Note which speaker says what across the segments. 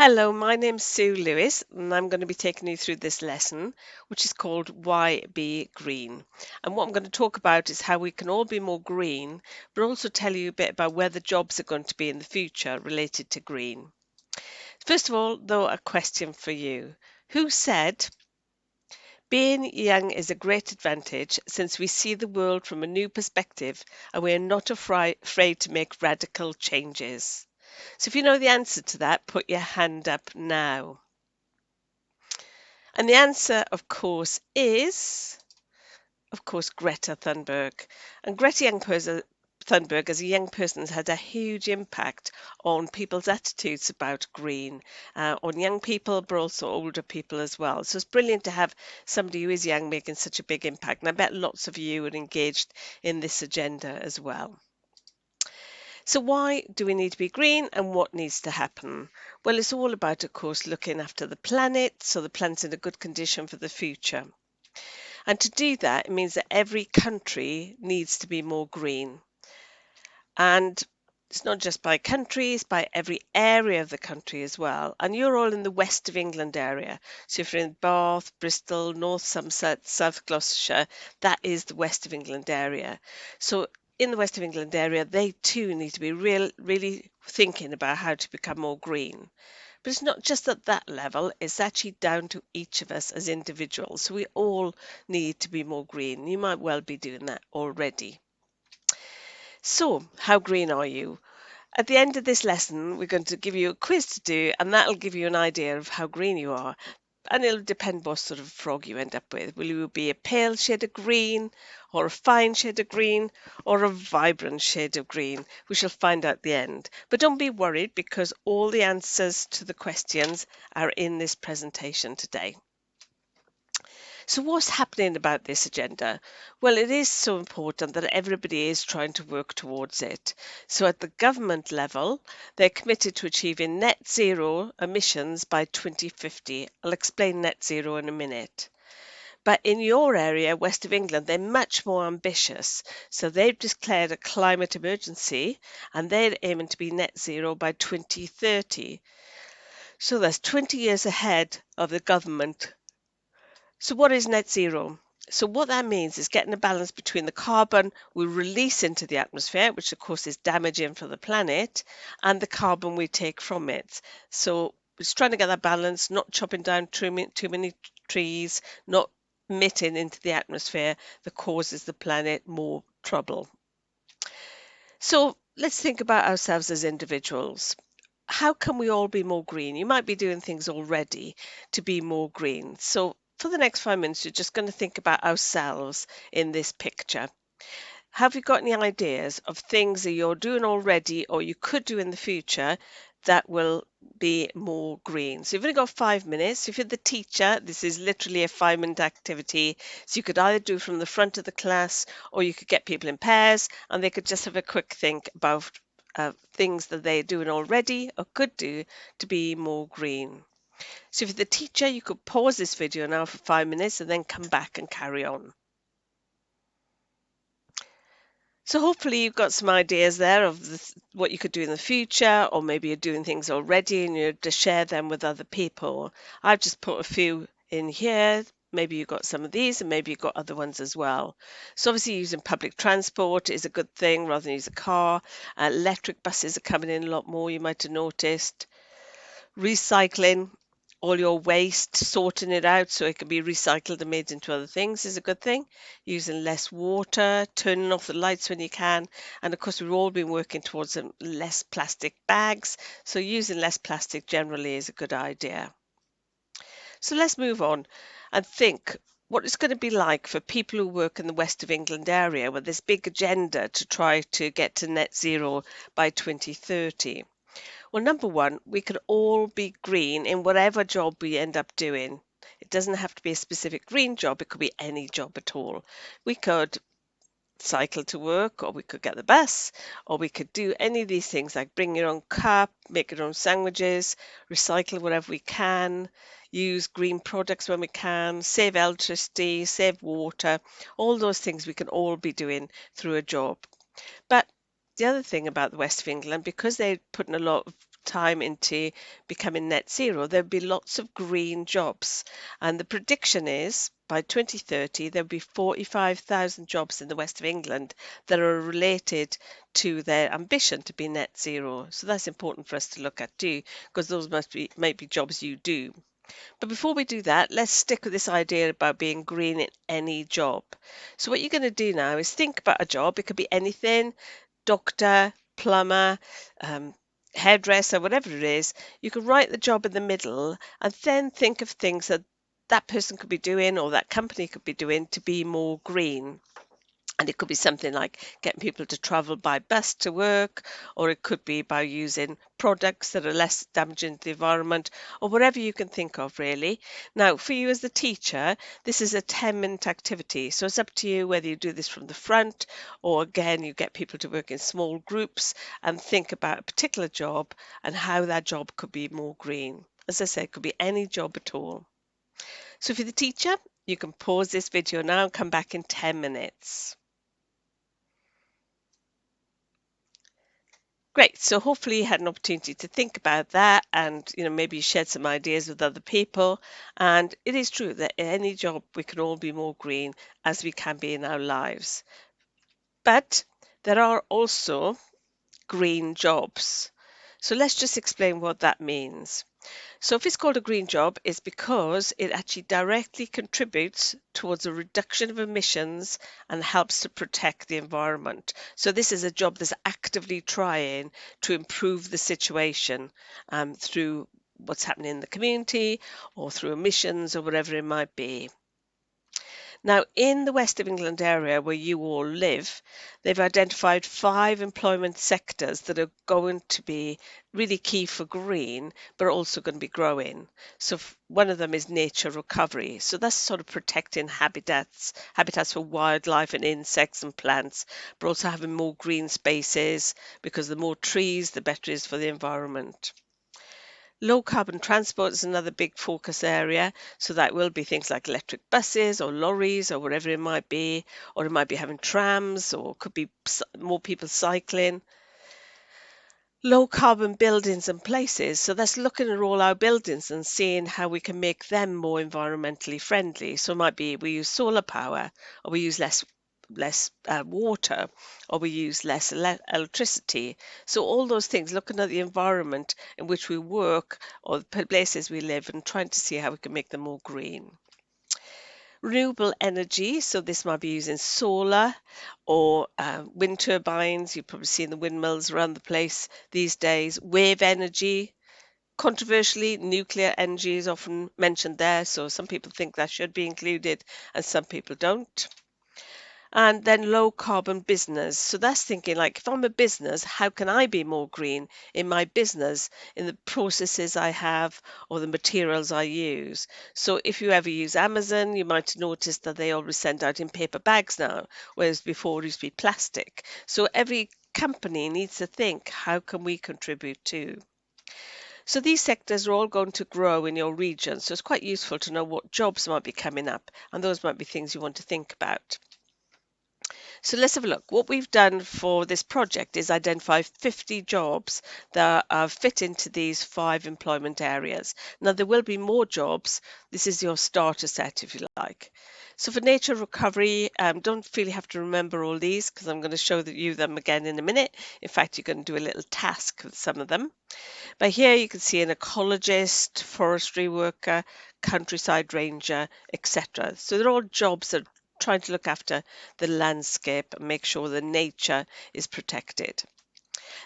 Speaker 1: Hello, my name's Sue Lewis, and I'm going to be taking you through this lesson, which is called Why Be Green. And what I'm going to talk about is how we can all be more green, but also tell you a bit about where the jobs are going to be in the future related to green. First of all, though, a question for you. Who said, being young is a great advantage since we see the world from a new perspective and we are not afraid to make radical changes? So if you know the answer to that, put your hand up now. And the answer, of course, Greta Thunberg. And Thunberg, as a young person, has had a huge impact on people's attitudes about green, on young people, but also older people as well. So it's brilliant to have somebody who is young making such a big impact. And I bet lots of you are engaged in this agenda as well. So why do we need to be green and what needs to happen? Well, it's all about, of course, looking after the planet so the planet's in a good condition for the future. And to do that, it means that every country needs to be more green. And it's not just by countries, by every area of the country as well. And you're all in the west of England area. So if you're in Bath, Bristol, North Somerset, South Gloucestershire, that is the west of England area. So in the west of England area, they too need to be really thinking about how to become more green. But it's not just at that level, it's actually down to each of us as individuals. So we all need to be more green. You might well be doing that already. So, how green are you? At the end of this lesson, we're going to give you a quiz to do, and that'll give you an idea of how green you are. And it'll depend what sort of frog you end up with. Will you be a pale shade of green, or a fine shade of green, or a vibrant shade of green? We shall find out at the end. But don't be worried because all the answers to the questions are in this presentation today. So what's happening about this agenda? Well, it is so important that everybody is trying to work towards it. So at the government level, they're committed to achieving net zero emissions by 2050. I'll explain net zero in a minute. But in your area, west of England, they're much more ambitious. So they've declared a climate emergency and they're aiming to be net zero by 2030. So that's 20 years ahead of the government. So what is net zero? So what that means is getting a balance between the carbon we release into the atmosphere, which of course is damaging for the planet, and the carbon we take from it. So it's trying to get that balance, not chopping down too many trees, not emitting into the atmosphere that causes the planet more trouble. So let's think about ourselves as individuals. How can we all be more green? You might be doing things already to be more green. So for the next 5 minutes, you're just going to think about ourselves in this picture. Have you got any ideas of things that you're doing already or you could do in the future that will be more green? So you've only got 5 minutes. If you're the teacher, this is literally a 5-minute activity. So you could either do from the front of the class or you could get people in pairs and they could just have a quick think about things that they're doing already or could do to be more green. So if you're the teacher, you could pause this video now for 5 minutes and then come back and carry on. So hopefully you've got some ideas there of what you could do in the future, or maybe you're doing things already and you're to share them with other people. I've just put a few in here. Maybe you've got some of these and maybe you've got other ones as well. So obviously using public transport is a good thing rather than use a car. Electric buses are coming in a lot more, you might have noticed. Recycling all your waste, sorting it out so it can be recycled and made into other things is a good thing. Using less water, turning off the lights when you can. And of course, we've all been working towards less plastic bags. So using less plastic generally is a good idea. So let's move on and think what it's going to be like for people who work in the West of England area with this big agenda to try to get to net zero by 2030. Well, number one, we can all be green in whatever job we end up doing. It doesn't have to be a specific green job, it could be any job at all. We could cycle to work, or we could get the bus, or we could do any of these things like bring your own cup, make your own sandwiches, recycle whatever we can, use green products when we can, save electricity, save water, all those things we can all be doing through a job. But the other thing about the West of England, because they're putting a lot of time into becoming net zero, there'll be lots of green jobs. And the prediction is by 2030, there'll be 45,000 jobs in the west of England that are related to their ambition to be net zero. So that's important for us to look at too, because those might be jobs you do. But before we do that, let's stick with this idea about being green in any job. So what you're going to do now is think about a job. It could be anything, doctor, plumber, um, hairdresser, whatever it is. You can write the job in the middle and then think of things that that person could be doing or that company could be doing to be more green. And it could be something like getting people to travel by bus to work, or it could be by using products that are less damaging to the environment, or whatever you can think of, really. Now, for you as the teacher, this is a 10-minute activity. So it's up to you whether you do this from the front, or again, you get people to work in small groups and think about a particular job and how that job could be more green. As I said, it could be any job at all. So if you're the teacher, you can pause this video now and come back in 10 minutes. Great. So hopefully you had an opportunity to think about that and maybe you shared some ideas with other people. And it is true that in any job we can all be more green as we can be in our lives. But there are also green jobs. So let's just explain what that means. So if it's called a green job, it's because it actually directly contributes towards a reduction of emissions and helps to protect the environment. So this is a job that's actively trying to improve the situation through what's happening in the community or through emissions or whatever it might be. Now, in the West of England area where you all live, they've identified 5 employment sectors that are going to be really key for green, but are also going to be growing. So one of them is nature recovery. So that's sort of protecting habitats for wildlife and insects and plants, but also having more green spaces because the more trees, the better it is for the environment. Low carbon transport is another big focus area. So that will be things like electric buses or lorries or whatever it might be, or it might be having trams or could be more people cycling. Low carbon buildings and places. So that's looking at all our buildings and seeing how we can make them more environmentally friendly. So it might be we use solar power or we use less water or we use less electricity. So all those things, looking at the environment in which we work or the places we live and trying to see how we can make them more green. Renewable energy, so this might be using solar or wind turbines. You've probably seen the windmills around the place these days. Wave energy. Controversially, nuclear energy is often mentioned there, so some people think that should be included and some people don't. And then low carbon business. So that's thinking like if I'm a business, how can I be more green in my business, in the processes I have or the materials I use? So if you ever use Amazon, you might notice that they always send out in paper bags now, whereas before it used to be plastic. So every company needs to think, how can we contribute too? So these sectors are all going to grow in your region. So it's quite useful to know what jobs might be coming up, and those might be things you want to think about. So let's have a look. What we've done for this project is identify 50 jobs that fit into these 5 employment areas. Now, there will be more jobs. This is your starter set, if you like. So for nature recovery, don't really have to remember all these because I'm going to show you them again in a minute. In fact, you're going to do a little task with some of them. But here you can see an ecologist, forestry worker, countryside ranger, etc. So they're all jobs that trying to look after the landscape and make sure the nature is protected.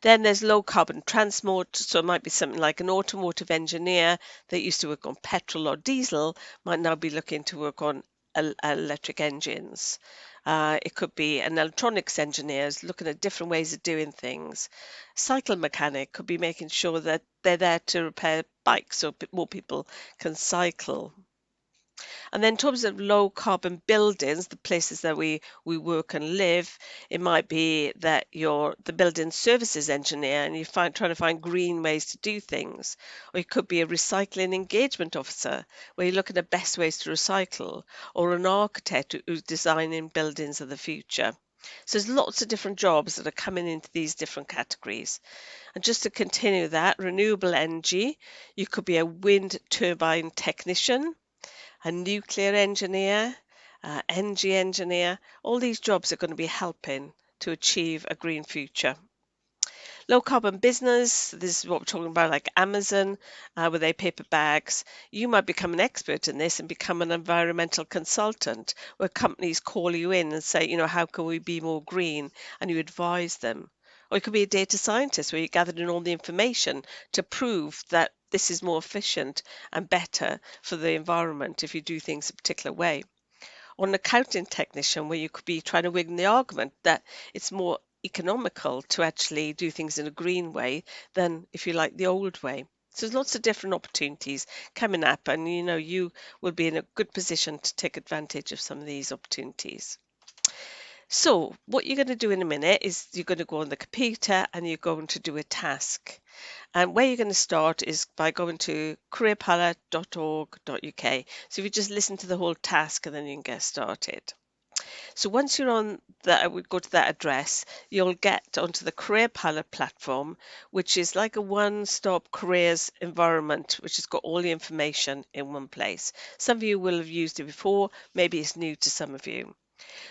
Speaker 1: Then there's low carbon transport, so it might be something like an automotive engineer that used to work on petrol or diesel might now be looking to work on electric engines. It could be an electronics engineer looking at different ways of doing things. Cycle mechanic could be making sure that they're there to repair bikes so more people can cycle. And then in terms of low carbon buildings, the places that we work and live, it might be that you're the building services engineer and you're trying to find green ways to do things. Or you could be a recycling engagement officer where you're looking at best ways to recycle, or an architect who's designing buildings of the future. So there's lots of different jobs that are coming into these different categories. And just to continue that, renewable energy, you could be a wind turbine technician, a nuclear engineer, energy engineer. All these jobs are going to be helping to achieve a green future. Low carbon business, this is what we're talking about, like Amazon, with their paper bags. You might become an expert in this and become an environmental consultant, where companies call you in and say, how can we be more green? And you advise them. Or you could be a data scientist where you're gathering all the information to prove that this is more efficient and better for the environment if you do things a particular way. Or an accounting technician where you could be trying to win the argument that it's more economical to actually do things in a green way than, if you like, the old way. So there's lots of different opportunities coming up, and you will be in a good position to take advantage of some of these opportunities. So what you're going to do in a minute is you're going to go on the computer and you're going to do a task. And where you're going to start is by going to careerpilot.org.uk. So if you just listen to the whole task and then you can get started. So once you're on that, we go to that address, you'll get onto the Career Pilot platform, which is like a one-stop careers environment, which has got all the information in one place. Some of you will have used it before, maybe it's new to some of you.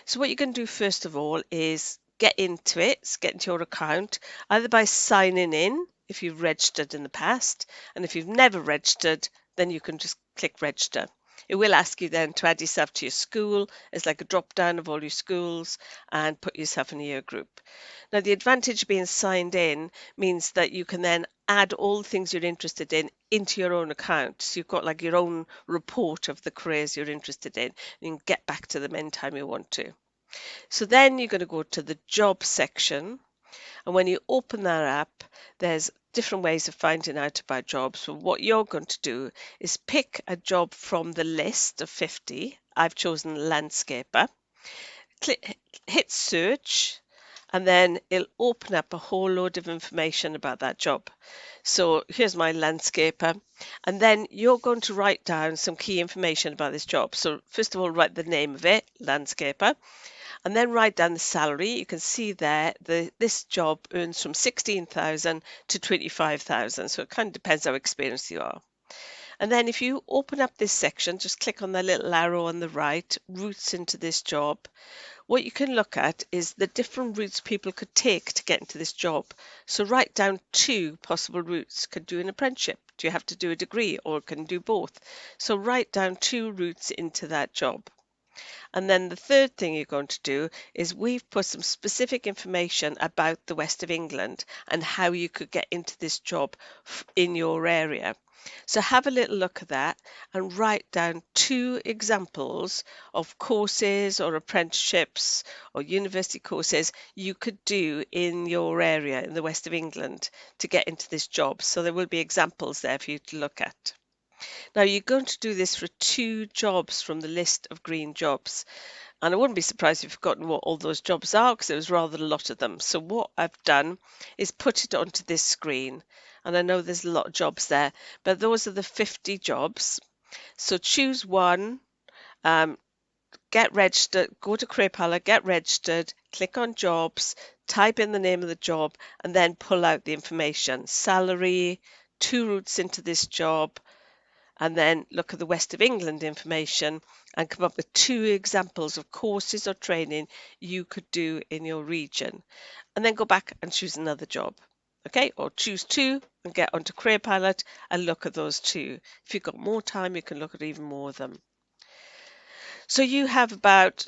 Speaker 1: So what you're going to do first of all is get into it, get into your account, either by signing in if you've registered in the past, and if you've never registered, then you can just click register. It will ask you then to add yourself to your school. It's like a drop down of all your schools and put yourself in a year group. Now, the advantage of being signed in means that you can then add all the things you're interested in into your own account. So you've got like your own report of the careers you're interested in. You can get back to them anytime you want to. So then you're going to go to the job section. And when you open that up, there's different ways of finding out about jobs. So what you're going to do is pick a job from the list of 50. I've chosen landscaper. Hit search, and then it'll open up a whole load of information about that job. So here's my landscaper, and then you're going to write down some key information about this job. So first of all, write the name of it, landscaper, and then write down the salary. You can see there this job earns from 16,000 to 25,000. So it kind of depends how experienced you are. And then if you open up this section, just click on the little arrow on the right, routes into this job. What you can look at is the different routes people could take to get into this job. So write down 2 possible routes. Could do an apprenticeship. Do you have to do a degree, or can do both? So write down 2 routes into that job. And then the third thing you're going to do is we've put some specific information about the West of England and how you could get into this job in your area. So have a little look at that and write down 2 examples of courses or apprenticeships or university courses you could do in your area in the West of England to get into this job. So there will be examples there for you to look at. Now you're going to do this for 2 jobs from the list of green jobs. And I wouldn't be surprised if you've forgotten what all those jobs are, because there was rather a lot of them. So what I've done is put it onto this screen. And I know there's a lot of jobs there, but those are the 50 jobs. So choose one, get registered, go to Career Pilot, get registered, click on jobs, type in the name of the job, and then pull out the information. Salary, 2 routes into this job, and then look at the West of England information and come up with 2 examples of courses or training you could do in your region. And then go back and choose another job. Okay, or choose 2 and get onto Career Pilot and look at those 2. If you've got more time, you can look at even more of them. So you have about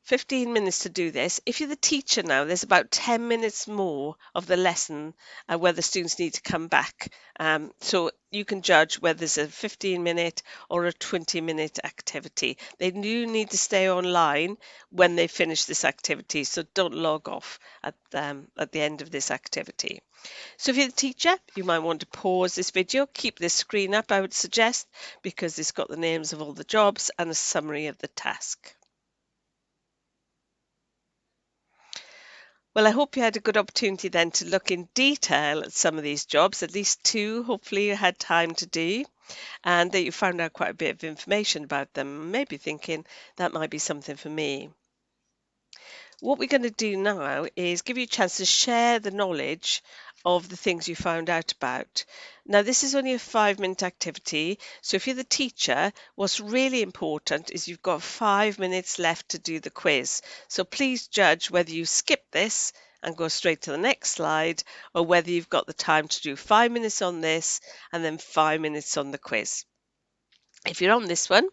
Speaker 1: 15 minutes to do this. If you're the teacher now, there's about 10 minutes more of the lesson where the students need to come back. So you can judge whether it's a 15-minute or a 20-minute activity. They do need to stay online when they finish this activity, so don't log off at the end of this activity. So if you're the teacher, you might want to pause this video, keep this screen up, I would suggest, because it's got the names of all the jobs and a summary of the task. Well, I hope you had a good opportunity then to look in detail at some of these jobs, at least 2, hopefully you had time to do, and that you found out quite a bit of information about them, maybe thinking that might be something for me. What we're going to do now is give you a chance to share the knowledge of the things you found out about. Now, this is only a 5-minute activity, so if you're the teacher, what's really important is you've got 5 minutes left to do the quiz. So please judge whether you skip this and go straight to the next slide, or whether you've got the time to do 5 minutes on this and then 5 minutes on the quiz. If you're on this one,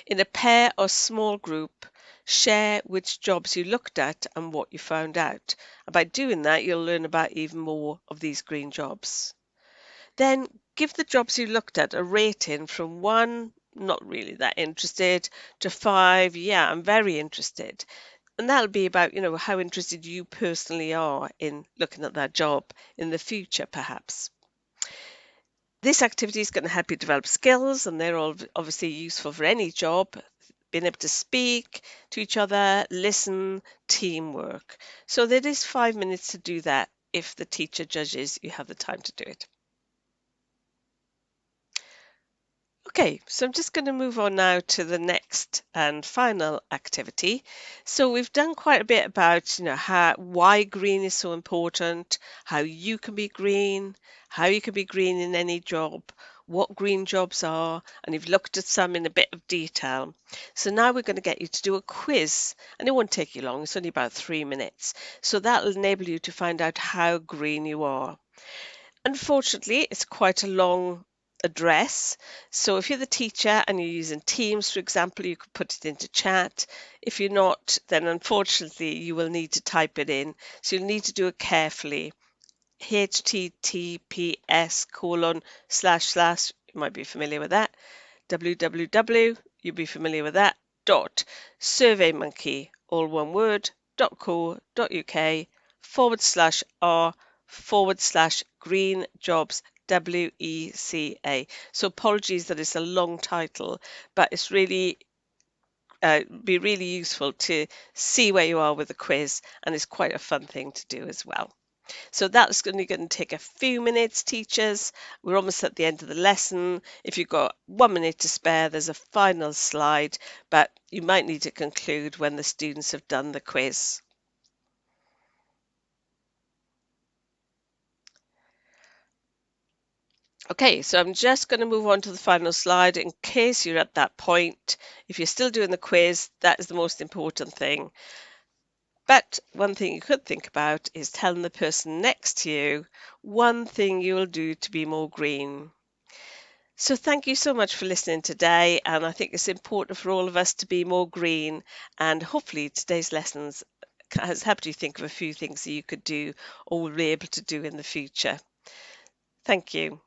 Speaker 1: in a pair or small group, share which jobs you looked at and what you found out. And by doing that, you'll learn about even more of these green jobs. Then give the jobs you looked at a rating from 1, not really that interested, to 5, yeah, I'm very interested. And that'll be about, how interested you personally are in looking at that job in the future, perhaps. This activity is going to help you develop skills, and they're all obviously useful for any job. Being able to speak to each other, listen, teamwork. So there is 5 minutes to do that if the teacher judges you have the time to do it. Okay, so I'm just going to move on now to the next and final activity. So we've done quite a bit about, why green is so important, how you can be green, how you can be green in any job, what green jobs are, and you've looked at some in a bit of detail. So now we're going to get you to do a quiz, and it won't take you long, it's only about 3 minutes. So that'll enable you to find out how green you are. Unfortunately, it's quite a long address. So if you're the teacher and you're using Teams, for example, you could put it into chat. If you're not, then unfortunately you will need to type it in. So you'll need to do it carefully. https:// you might be familiar with that. www, you'll be familiar with that, dot surveymonkey, all one word, .co.uk/r/green jobs WECA. So apologies that it's a long title, but it's really be really useful to see where you are with the quiz, and it's quite a fun thing to do as well. So that's only going to take a few minutes, teachers. We're almost at the end of the lesson. If you've got 1 minute to spare, there's a final slide, but you might need to conclude when the students have done the quiz. Okay, so I'm just going to move on to the final slide in case you're at that point. If you're still doing the quiz, that is the most important thing. But one thing you could think about is telling the person next to you one thing you'll do to be more green. So thank you so much for listening today, and I think it's important for all of us to be more green, and hopefully today's lessons has helped you think of a few things that you could do or will be able to do in the future. Thank you.